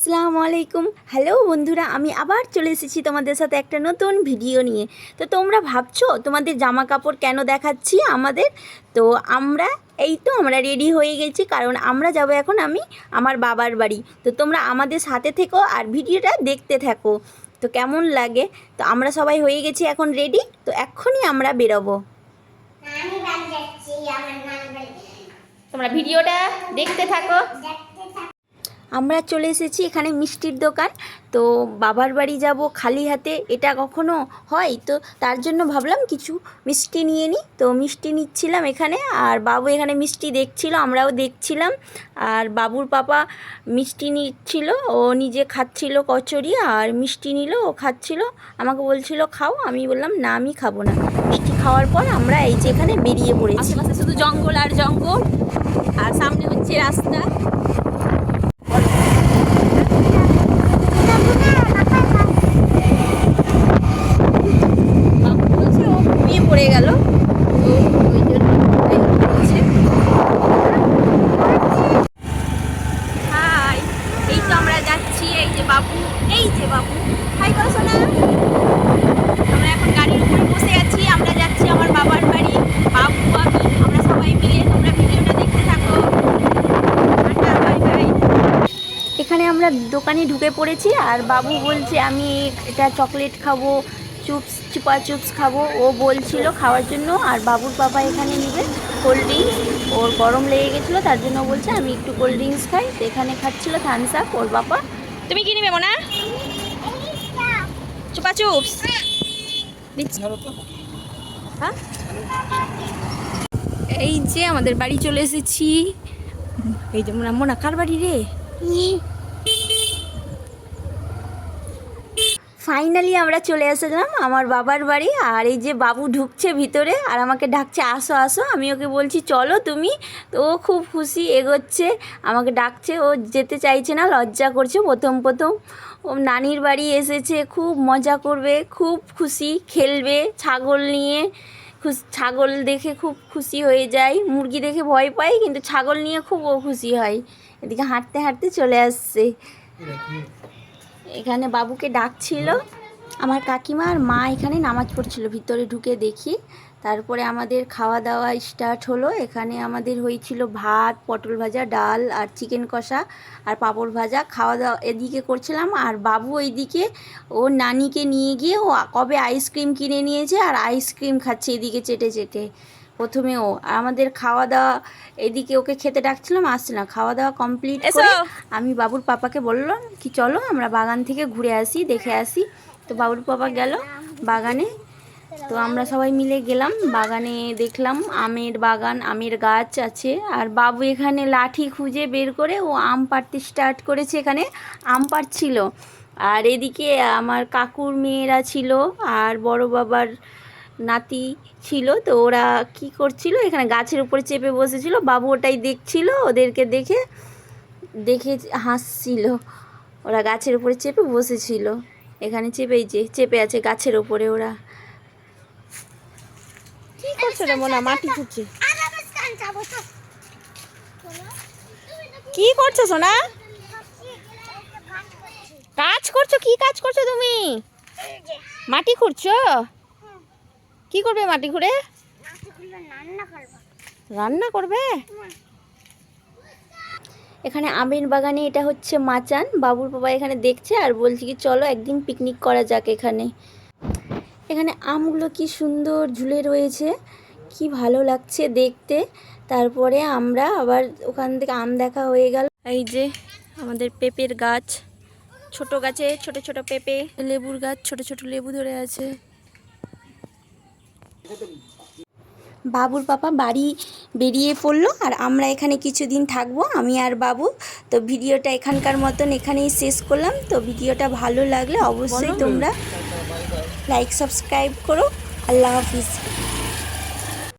আসসালামু আলাইকুম। হ্যালো বন্ধুরা, আমি আবার চলে এসেছি তোমাদের সাথে একটা নতুন ভিডিও নিয়ে। তো তোমরা ভাবছো তোমাদের জামা কাপড় কেন দেখাচ্ছি আমাদের? তো আমরা রেডি হয়ে গেছি, কারণ আমরা যাব এখন আমার বাবার বাড়ি। তো তোমরা আমাদের সাথে থেকো আর ভিডিওটা দেখতে থাকো। তো কেমন লাগে? তো আমরা সবাই হয়ে গেছি এখন রেডি, তো এক্ষুনি আমরা বেরোবো। তোমরা ভিডিওটা দেখতে থাকো। আমরা চলে এসেছি এখানে মিষ্টির দোকান। তো বাবার বাড়ি যাব খালি হাতে, এটা কখনো হয়? তো তার জন্য ভাবলাম কিছু মিষ্টি নিয়ে নিই। তো মিষ্টি নিচ্ছিলাম এখানে, আর বাবু এখানে মিষ্টি দেখছিল, আমরাও দেখছিলাম। আর বাবুর পাপা মিষ্টি নিচ্ছিল, ও নিজে খাচ্ছিল কচুরি, আর মিষ্টি নিল, ও খাচ্ছিল, আমাকে বলছিল খাও। আমি বললাম না, আমি খাবো না। মিষ্টি খাওয়ার পর আমরা এই যে এখানে বেরিয়ে পড়েছি। আশেপাশে শুধু জঙ্গল আর জঙ্গল, আর সামনে হচ্ছে রাস্তা। পড়ে গেল, তো ওই জন্য হাই, এই তো আমরা যাচ্ছি। এই যে বাবু হাই করো সোনা। আমরা এখন গাড়ির উপরে বসে আছি, আমরা যাচ্ছি আমার বাবার বাড়ি। বাবু আমরা সবাই মিলে, তোমরা ভিডিওটা দেখতে থাকো। এখানে আমরা দোকানে ঢুকে পড়েছি, আর বাবু বলছে আমি এটা চকলেট খাবো, চুপা চিপস খাবো, ও বলছিল খাওয়ার জন্য। আর বাবুর বাবা এখানে নেবে কোল্ড ড্রিঙ্কস, ওর গরম লেগে গেছিলো, তার জন্য বলছে আমি একটু কোল্ড ড্রিঙ্কস খাই। তো এখানে খাচ্ছিল থামস আপ ওর বাবা। তুমি কি নেবে না? চুপা চিপস হ্যাঁ। এই যে আমাদের বাড়ি চলে এসেছি। এই যে মোনা কার বাড়ি রে? ফাইনালি আমরা চলে আসলাম আমার বাবার বাড়ি। আর এই যে বাবু ঢুকছে ভিতরে, আর আমাকে ডাকছে আসো আসো। আমি ওকে বলছি চলো তুমি। তো ও খুব খুশি, এগোচ্ছে, আমাকে ডাকছে। ও যেতে চাইছে না, লজ্জা করছে প্রথম। ও নানির বাড়ি এসেছে, খুব মজা করবে, খুব খুশি, খেলবে ছাগল নিয়ে। ছাগল দেখে খুব খুশি হয়ে যায়, মুরগি দেখে ভয় পায়, কিন্তু ছাগল নিয়ে খুব ও খুশি হয়। এদিকে হাঁটতে হাঁটতে চলে আসছে। এখানে বাবুকে ডাকছিল আমার কাকিমা, আর মা এখানে নামাজ পড়ছিল। ভিতরে ঢুকে দেখি, তারপরে আমাদের খাওয়া দাওয়া স্টার্ট হলো। এখানে আমাদের হয়েছিল ভাত, পটল ভাজা, ডাল, আর চিকেন কষা, আর পাঁপড় ভাজা। খাওয়া দাওয়া এদিকে করছিলাম, আর বাবু এইদিকে ওর নানিকে নিয়ে গিয়ে ও কবে আইসক্রিম কিনে নিয়েছে, আর আইসক্রিম খাচ্ছে এদিকে চেটে চেটে। প্রথমে ও, আর আমাদের খাওয়া দাওয়া, এদিকে ওকে খেতে ডাকছিলাম, আসছে না। খাওয়া দাওয়া কমপ্লিট করে আমি বাবুর পাপাকে বললাম কি চলো আমরা বাগান থেকে ঘুরে আসি, দেখে আসি। তো বাবুর পাপা গেল বাগানে। তো আমরা সবাই মিলে গেলাম বাগানে, দেখলাম আমের বাগান, আমের গাছ আছে। আর বাবু এখানে লাঠি খুঁজে বের করে ও আম পাড়তে স্টার্ট করেছে, এখানে আম পাড়ছিল। আর এদিকে আমার কাকুর মেয়েরা ছিল, আর বড় বাবার নাতি ছিল। তো ওরা কি করছিল, এখানে গাছের উপরে চেপে বসেছিল। বাবু ওটাই দেখছিল, ওদেরকে দেখে দেখে হাসছিল। ওরা গাছের উপরে চেপে বসেছিল, এখানে চেপে আছে গাছের উপরে। ওরা কি করছে রে মোনা? মাটি খুঁজছে। কি করছো সোনা? কাজ করছো? কি কাজ করছো তুমি? মাটি খুঁড়ছো? কি করবে মাটি খুঁড়ে? রান্না করবে? এখানে আমের বাগানে এটা হচ্ছে মাচান। বাবুর বাবা এখানে দেখছে, আর বলছে কি চলো একদিন পিকনিক করা যাক এখানে। এখানে আমগুলো কি সুন্দর ঝুলে রয়েছে, কি ভালো লাগছে দেখতে। তারপরে আমরা আবার ওখান থেকে আম দেখা হয়ে গেল। এই যে আমাদের পেঁপের গাছ, ছোট গাছে ছোট ছোট পেঁপে, লেবুর গাছ ছোট ছোট লেবু ধরে আছে। বাবুর পাপা বাড়ি বেরিয়ে পড়লো, আর আমরা এখানে কিছুদিন থাকবো, আমি আর বাবু। তো ভিডিওটা এখানকার মতন এখানেই শেষ করলাম। তো ভিডিওটা ভালো লাগলে অবশ্যই তোমরা লাইক সাবস্ক্রাইব করো। আল্লাহ হাফিজ।